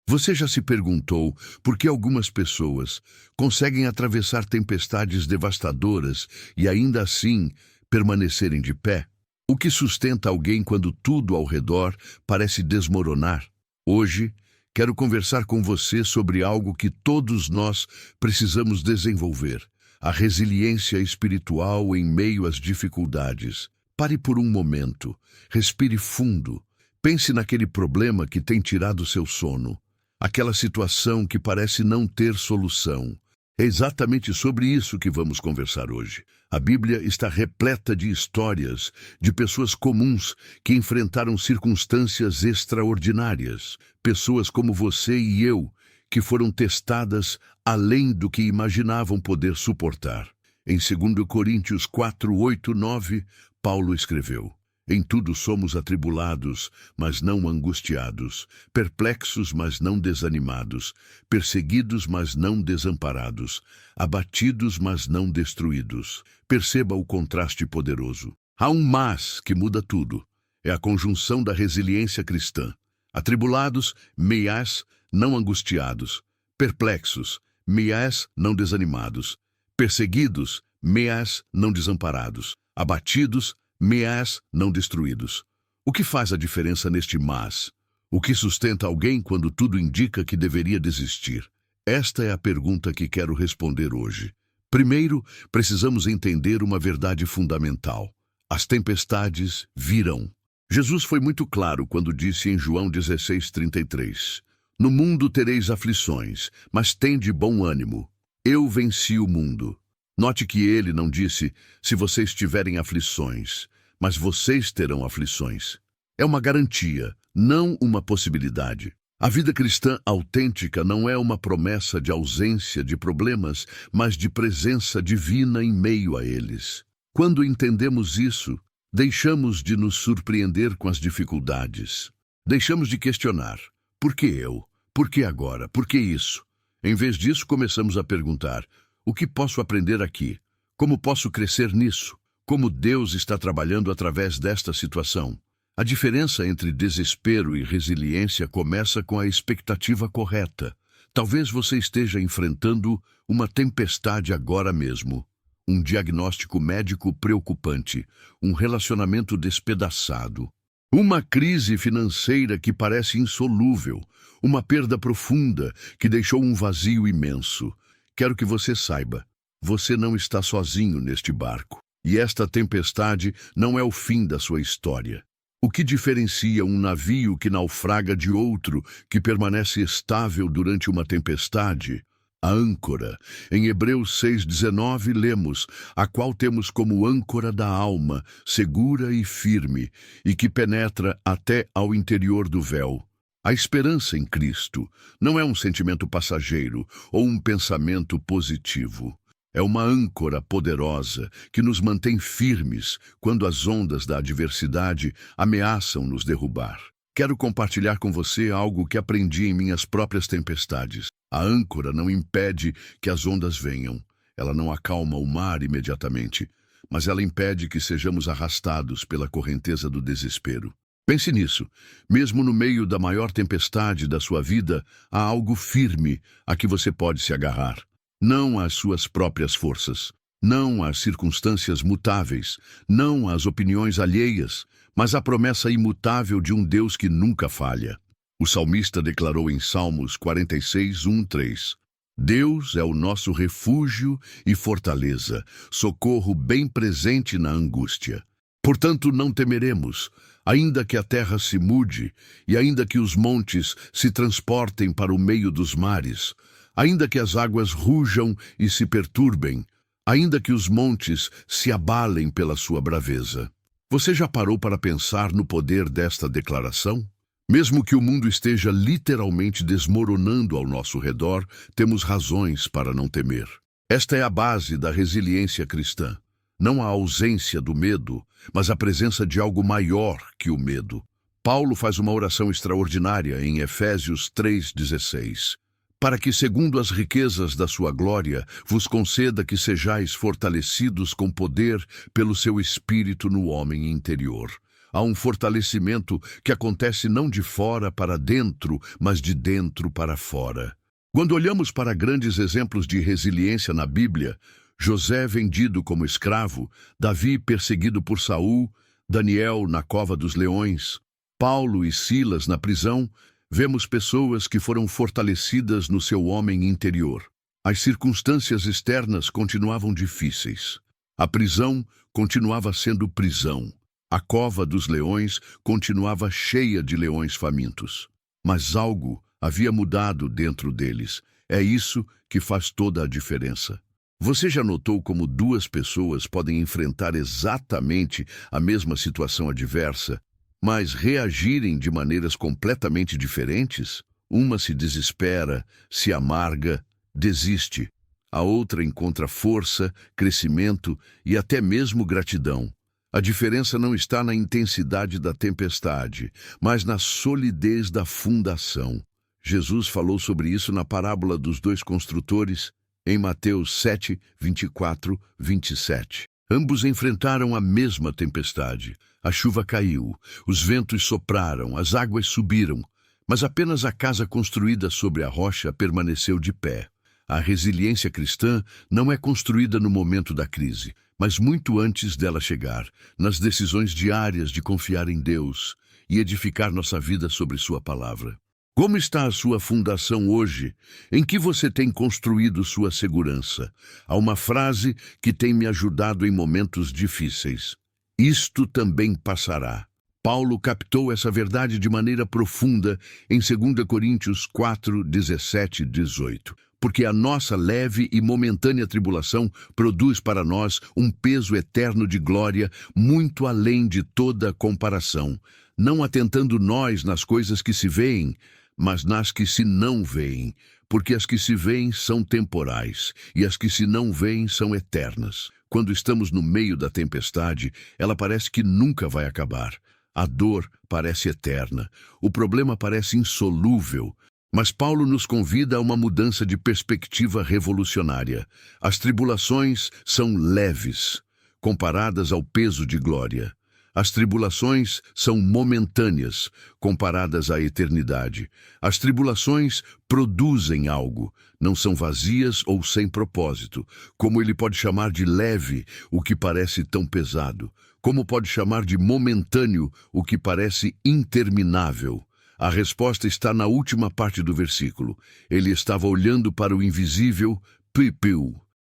Você já se perguntou por que algumas pessoas conseguem atravessar tempestades devastadoras e ainda assim permanecerem de pé? O que sustenta alguém quando tudo ao redor parece desmoronar? Hoje, quero conversar com você sobre algo que todos nós precisamos desenvolver: a resiliência espiritual em meio às dificuldades. Pare por um momento, respire fundo, pense naquele problema que tem tirado seu sono, aquela situação que parece não ter solução. É exatamente sobre isso que vamos conversar hoje. A Bíblia está repleta de histórias de pessoas comuns que enfrentaram circunstâncias extraordinárias. Pessoas como você e eu, que foram testadas além do que imaginavam poder suportar. Em 2 Coríntios 4, 8, 9, Paulo escreveu: "Em tudo somos atribulados, mas não angustiados, perplexos, mas não desanimados, perseguidos, mas não desamparados, abatidos, mas não destruídos." Perceba o contraste poderoso. Há um mas que muda tudo. É a conjunção da resiliência cristã. Atribulados, meias, não angustiados. Perplexos, meias, não desanimados. Perseguidos, meias, não desamparados. Abatidos, meias, não destruídos. O que faz a diferença neste mas? O que sustenta alguém quando tudo indica que deveria desistir? Esta é a pergunta que quero responder hoje. Primeiro, precisamos entender uma verdade fundamental: as tempestades virão. Jesus foi muito claro quando disse em João 16:33: "No mundo tereis aflições, mas tende bom ânimo. Eu venci o mundo." Note que ele não disse: "Se vocês tiverem aflições", mas "vocês terão aflições." É uma garantia, não uma possibilidade. A vida cristã autêntica não é uma promessa de ausência de problemas, mas de presença divina em meio a eles. Quando entendemos isso, deixamos de nos surpreender com as dificuldades. Deixamos de questionar: por que eu? Por que agora? Por que isso? Em vez disso, começamos a perguntar: o que posso aprender aqui? Como posso crescer nisso? Como Deus está trabalhando através desta situação? A diferença entre desespero e resiliência começa com a expectativa correta. Talvez você esteja enfrentando uma tempestade agora mesmo. Um diagnóstico médico preocupante, um relacionamento despedaçado, uma crise financeira que parece insolúvel, uma perda profunda que deixou um vazio imenso. Quero que você saiba, você não está sozinho neste barco. E esta tempestade não é o fim da sua história. O que diferencia um navio que naufraga de outro que permanece estável durante uma tempestade? A âncora. Em Hebreus 6,19 lemos: "A qual temos como âncora da alma, segura e firme, e que penetra até ao interior do véu." A esperança em Cristo não é um sentimento passageiro ou um pensamento positivo. É uma âncora poderosa que nos mantém firmes quando as ondas da adversidade ameaçam nos derrubar. Quero compartilhar com você algo que aprendi em minhas próprias tempestades. A âncora não impede que as ondas venham. Ela não acalma o mar imediatamente, mas ela impede que sejamos arrastados pela correnteza do desespero. Pense nisso. Mesmo no meio da maior tempestade da sua vida, há algo firme a que você pode se agarrar. Não às suas próprias forças, não às circunstâncias mutáveis, não às opiniões alheias, mas à promessa imutável de um Deus que nunca falha. O salmista declarou em Salmos 46, 1, 3: "Deus é o nosso refúgio e fortaleza, socorro bem presente na angústia. Portanto, não temeremos, ainda que a terra se mude, e ainda que os montes se transportem para o meio dos mares, ainda que as águas rujam e se perturbem, ainda que os montes se abalem pela sua braveza." Você já parou para pensar no poder desta declaração? Mesmo que o mundo esteja literalmente desmoronando ao nosso redor, temos razões para não temer. Esta é a base da resiliência cristã. Não a ausência do medo, mas a presença de algo maior que o medo. Paulo faz uma oração extraordinária em Efésios 3,16. "Para que, segundo as riquezas da sua glória, vos conceda que sejais fortalecidos com poder pelo seu Espírito no homem interior." Há um fortalecimento que acontece não de fora para dentro, mas de dentro para fora. Quando olhamos para grandes exemplos de resiliência na Bíblia, José vendido como escravo, Davi perseguido por Saul, Daniel na cova dos leões, Paulo e Silas na prisão, vemos pessoas que foram fortalecidas no seu homem interior. As circunstâncias externas continuavam difíceis. A prisão continuava sendo prisão. A cova dos leões continuava cheia de leões famintos. Mas algo havia mudado dentro deles. É isso que faz toda a diferença. Você já notou como duas pessoas podem enfrentar exatamente a mesma situação adversa, mas reagirem de maneiras completamente diferentes? Uma se desespera, se amarga, desiste. A outra encontra força, crescimento e até mesmo gratidão. A diferença não está na intensidade da tempestade, mas na solidez da fundação. Jesus falou sobre isso na parábola dos dois construtores, em Mateus 7, 24, 27. Ambos enfrentaram a mesma tempestade. A chuva caiu, os ventos sopraram, as águas subiram, mas apenas a casa construída sobre a rocha permaneceu de pé. A resiliência cristã não é construída no momento da crise, mas muito antes dela chegar, nas decisões diárias de confiar em Deus e edificar nossa vida sobre sua palavra. Como está a sua fundação hoje? Em que você tem construído sua segurança? Há uma frase que tem me ajudado em momentos difíceis. Isto também passará. Paulo captou essa verdade de maneira profunda em 2 Coríntios 4, 17 e 18. Porque a nossa leve e momentânea tribulação produz para nós um peso eterno de glória muito além de toda comparação, não atentando nós nas coisas que se veem, mas nas que se não veem, porque as que se veem são temporais, e as que se não veem são eternas. Quando estamos no meio da tempestade, ela parece que nunca vai acabar. A dor parece eterna, o problema parece insolúvel, mas Paulo nos convida a uma mudança de perspectiva revolucionária. As tribulações são leves, comparadas ao peso de glória. As tribulações são momentâneas, comparadas à eternidade. As tribulações produzem algo, não são vazias ou sem propósito. Como ele pode chamar de leve o que parece tão pesado? Como pode chamar de momentâneo o que parece interminável? A resposta está na última parte do versículo. Ele estava olhando para o invisível,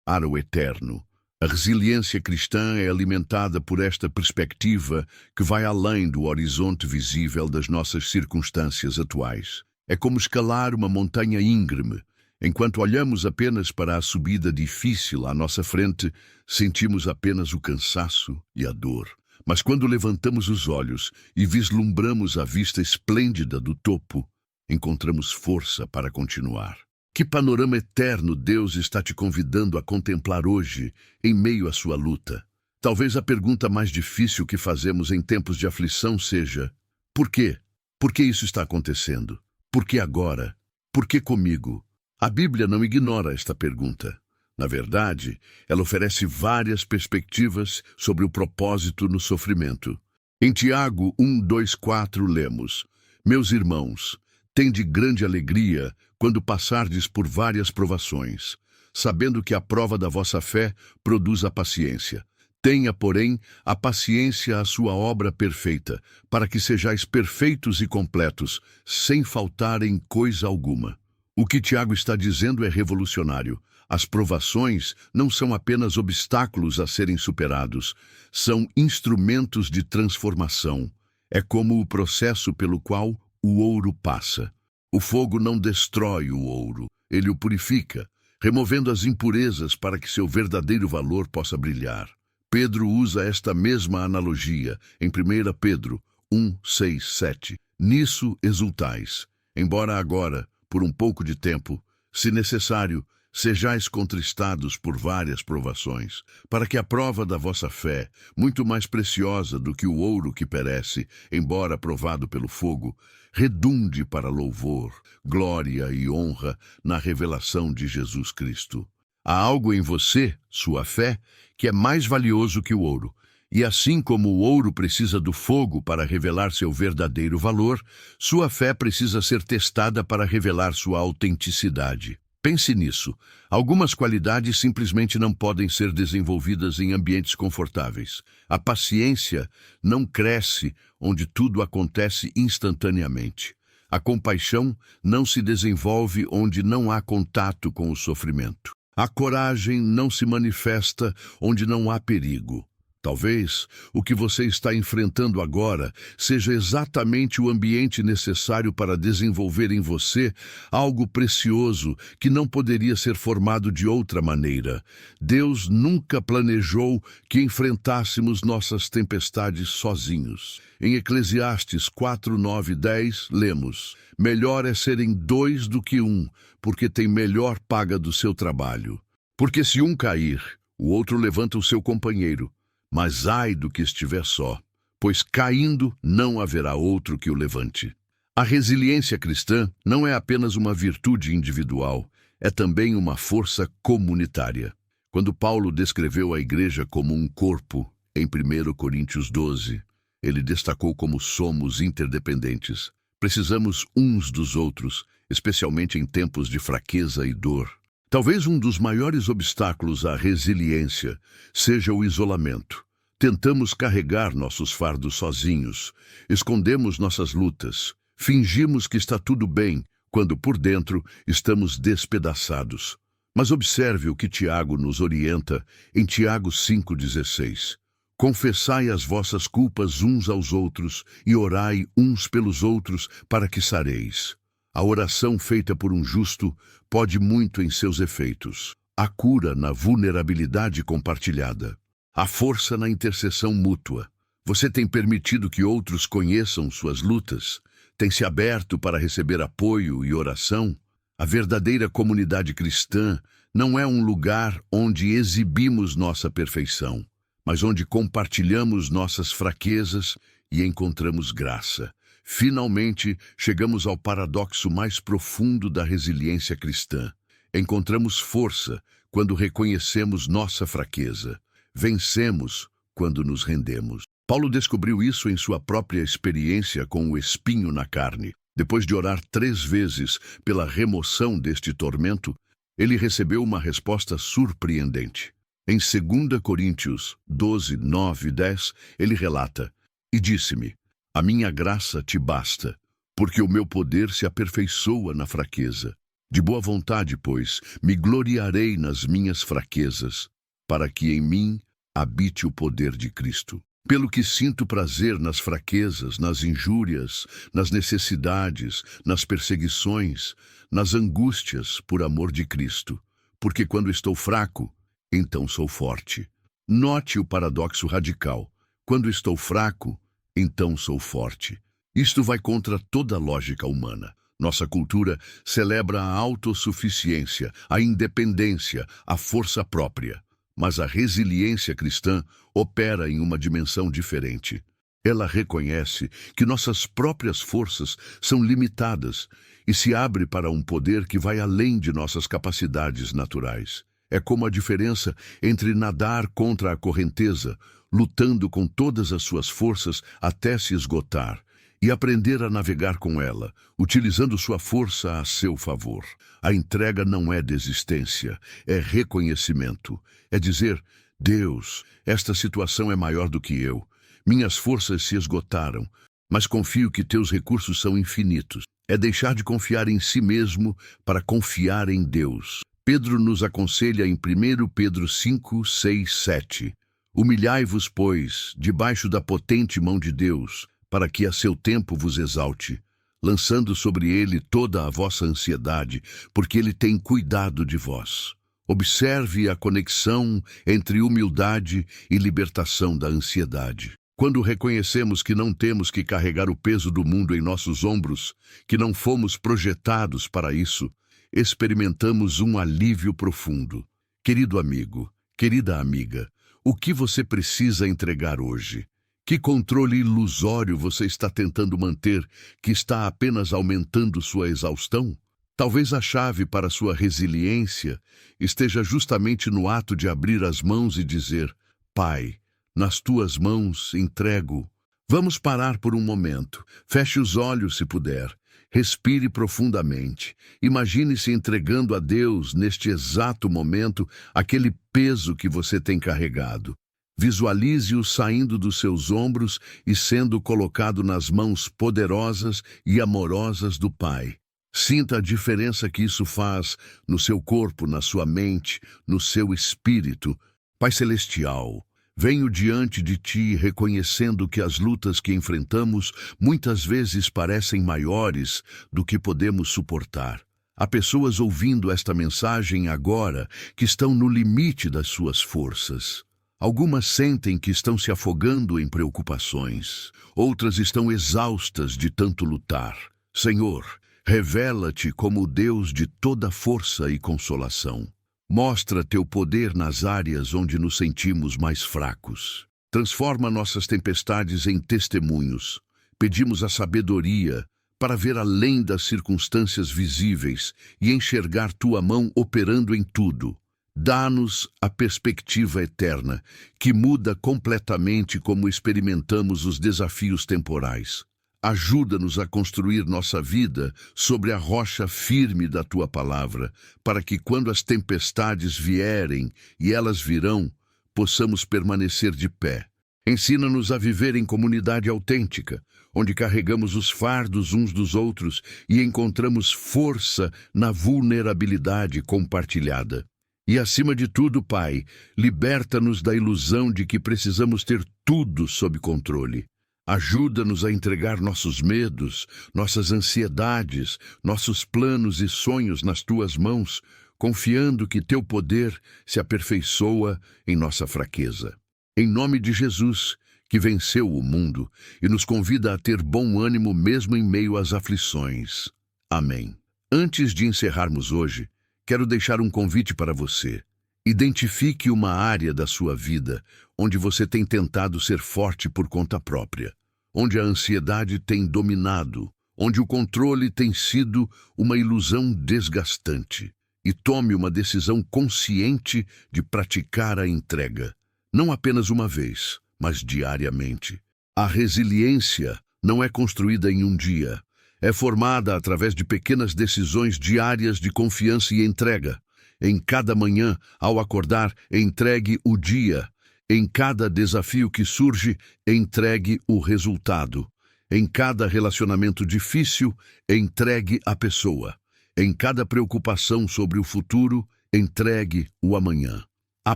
para o eterno. A resiliência cristã é alimentada por esta perspectiva que vai além do horizonte visível das nossas circunstâncias atuais. É como escalar uma montanha íngreme. Enquanto olhamos apenas para a subida difícil à nossa frente, sentimos apenas o cansaço e a dor. Mas quando levantamos os olhos e vislumbramos a vista esplêndida do topo, encontramos força para continuar. Que panorama eterno Deus está te convidando a contemplar hoje, em meio à sua luta? Talvez a pergunta mais difícil que fazemos em tempos de aflição seja: por quê? Por que isso está acontecendo? Por que agora? Por que comigo? A Bíblia não ignora esta pergunta. Na verdade, ela oferece várias perspectivas sobre o propósito no sofrimento. Em Tiago 1, 2, 4 lemos: Meus irmãos, tende grande alegria quando passardes por várias provações, sabendo que a prova da vossa fé produz a paciência. Tenha, porém, a paciência a sua obra perfeita, para que sejais perfeitos e completos, sem faltar em coisa alguma. O que Tiago está dizendo é revolucionário. As provações não são apenas obstáculos a serem superados, são instrumentos de transformação. É como o processo pelo qual o ouro passa. O fogo não destrói o ouro, ele o purifica, removendo as impurezas para que seu verdadeiro valor possa brilhar. Pedro usa esta mesma analogia em 1 Pedro 1, 6, 7. Nisso exultais, embora agora, por um pouco de tempo, se necessário, sejais contristados por várias provações, para que a prova da vossa fé, muito mais preciosa do que o ouro que perece, embora provado pelo fogo, redunde para louvor, glória e honra na revelação de Jesus Cristo. Há algo em você, sua fé, que é mais valioso que o ouro. E assim como o ouro precisa do fogo para revelar seu verdadeiro valor, sua fé precisa ser testada para revelar sua autenticidade. Pense nisso. Algumas qualidades simplesmente não podem ser desenvolvidas em ambientes confortáveis. A paciência não cresce onde tudo acontece instantaneamente. A compaixão não se desenvolve onde não há contato com o sofrimento. A coragem não se manifesta onde não há perigo. Talvez o que você está enfrentando agora seja exatamente o ambiente necessário para desenvolver em você algo precioso que não poderia ser formado de outra maneira. Deus nunca planejou que enfrentássemos nossas tempestades sozinhos. Em Eclesiastes 4, 9 e 10, lemos: melhor é serem dois do que um, porque tem melhor paga do seu trabalho. Porque se um cair, o outro levanta o seu companheiro. Mas ai do que estiver só, pois caindo não haverá outro que o levante. A resiliência cristã não é apenas uma virtude individual, é também uma força comunitária. Quando Paulo descreveu a igreja como um corpo, em 1 Coríntios 12, ele destacou como somos interdependentes. Precisamos uns dos outros, especialmente em tempos de fraqueza e dor. Talvez um dos maiores obstáculos à resiliência seja o isolamento. Tentamos carregar nossos fardos sozinhos, escondemos nossas lutas, fingimos que está tudo bem, quando por dentro estamos despedaçados. Mas observe o que Tiago nos orienta em Tiago 5,16. Confessai as vossas culpas uns aos outros e orai uns pelos outros para que sareis. A oração feita por um justo pode muito em seus efeitos. A cura na vulnerabilidade compartilhada. A força na intercessão mútua. Você tem permitido que outros conheçam suas lutas? Tem se aberto para receber apoio e oração? A verdadeira comunidade cristã não é um lugar onde exibimos nossa perfeição, mas onde compartilhamos nossas fraquezas e encontramos graça. Finalmente, chegamos ao paradoxo mais profundo da resiliência cristã. Encontramos força quando reconhecemos nossa fraqueza. Vencemos quando nos rendemos. Paulo descobriu isso em sua própria experiência com o espinho na carne. Depois de orar 3 vezes pela remoção deste tormento, ele recebeu uma resposta surpreendente. Em 2 Coríntios 12, 9 e 10, ele relata: e disse-me: a minha graça te basta, porque o meu poder se aperfeiçoa na fraqueza. De boa vontade, pois, me gloriarei nas minhas fraquezas, para que em mim habite o poder de Cristo. Pelo que sinto prazer nas fraquezas, nas injúrias, nas necessidades, nas perseguições, nas angústias, por amor de Cristo. Porque quando estou fraco, então sou forte. Note o paradoxo radical. Quando estou fraco, então sou forte. Isto vai contra toda a lógica humana. Nossa cultura celebra a autossuficiência, a independência, a força própria. Mas a resiliência cristã opera em uma dimensão diferente. Ela reconhece que nossas próprias forças são limitadas e se abre para um poder que vai além de nossas capacidades naturais. É como a diferença entre nadar contra a correnteza, lutando com todas as suas forças até se esgotar, e aprender a navegar com ela, utilizando sua força a seu favor. A entrega não é desistência, é reconhecimento. É dizer: Deus, esta situação é maior do que eu. Minhas forças se esgotaram, mas confio que teus recursos são infinitos. É deixar de confiar em si mesmo para confiar em Deus. Pedro nos aconselha em 1 Pedro 5, 6, 7. Humilhai-vos, pois, debaixo da potente mão de Deus, para que a seu tempo vos exalte, lançando sobre ele toda a vossa ansiedade, porque ele tem cuidado de vós. Observe a conexão entre humildade e libertação da ansiedade. Quando reconhecemos que não temos que carregar o peso do mundo em nossos ombros, que não fomos projetados para isso, experimentamos um alívio profundo. Querido amigo, querida amiga, o que você precisa entregar hoje? Que controle ilusório você está tentando manter, que está apenas aumentando sua exaustão? Talvez a chave para sua resiliência esteja justamente no ato de abrir as mãos e dizer: Pai, Nas tuas mãos entrego. Vamos parar por um momento. Feche os olhos se puder. Respire profundamente. Imagine-se entregando a Deus, neste exato momento, aquele peso que você tem carregado. Visualize-o saindo dos seus ombros e sendo colocado nas mãos poderosas e amorosas do Pai. Sinta a diferença que isso faz no seu corpo, na sua mente, no seu espírito. Pai Celestial, venho diante de Ti reconhecendo que as lutas que enfrentamos muitas vezes parecem maiores do que podemos suportar. Há pessoas ouvindo esta mensagem agora que estão no limite das suas forças. Algumas sentem que estão se afogando em preocupações. Outras estão exaustas de tanto lutar. Senhor, revela-te como o Deus de toda força e consolação. Mostra teu poder nas áreas onde nos sentimos mais fracos. Transforma nossas tempestades em testemunhos. Pedimos a sabedoria para ver além das circunstâncias visíveis e enxergar tua mão operando em tudo. Dá-nos a perspectiva eterna, que muda completamente como experimentamos os desafios temporais. Ajuda-nos a construir nossa vida sobre a rocha firme da Tua palavra, para que quando as tempestades vierem, e elas virão, possamos permanecer de pé. Ensina-nos a viver em comunidade autêntica, onde carregamos os fardos uns dos outros e encontramos força na vulnerabilidade compartilhada. E, acima de tudo, Pai, liberta-nos da ilusão de que precisamos ter tudo sob controle. Ajuda-nos a entregar nossos medos, nossas ansiedades, nossos planos e sonhos nas Tuas mãos, confiando que Teu poder se aperfeiçoa em nossa fraqueza. Em nome de Jesus, que venceu o mundo e nos convida a ter bom ânimo mesmo em meio às aflições. Amém. Antes de encerrarmos hoje, quero deixar um convite para você. Identifique uma área da sua vida onde você tem tentado ser forte por conta própria, onde a ansiedade tem dominado, onde o controle tem sido uma ilusão desgastante. E tome uma decisão consciente de praticar a entrega, não apenas uma vez, mas diariamente. A resiliência não é construída em um dia. É formada através de pequenas decisões diárias de confiança e entrega. Em cada manhã, ao acordar, entregue o dia. Em cada desafio que surge, entregue o resultado. Em cada relacionamento difícil, entregue a pessoa. Em cada preocupação sobre o futuro, entregue o amanhã. A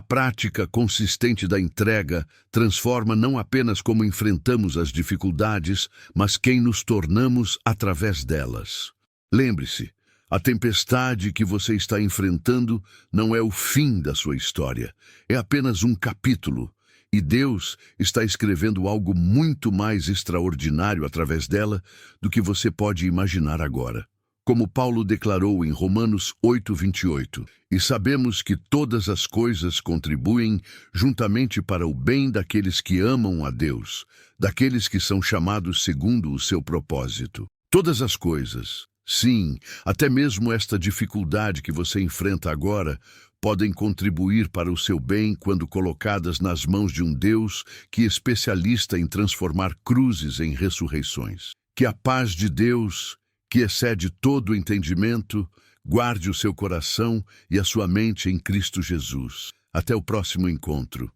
prática consistente da entrega transforma não apenas como enfrentamos as dificuldades, mas quem nos tornamos através delas. Lembre-se, a tempestade que você está enfrentando não é o fim da sua história, é apenas um capítulo, e Deus está escrevendo algo muito mais extraordinário através dela do que você pode imaginar agora. Como Paulo declarou em Romanos 8:28, e sabemos que todas as coisas contribuem juntamente para o bem daqueles que amam a Deus, daqueles que são chamados segundo o seu propósito. Todas as coisas, sim, até mesmo esta dificuldade que você enfrenta agora, podem contribuir para o seu bem quando colocadas nas mãos de um Deus que é especialista em transformar cruzes em ressurreições. Que a paz de Deus, que excede todo o entendimento, guarde o seu coração e a sua mente em Cristo Jesus. Até o próximo encontro.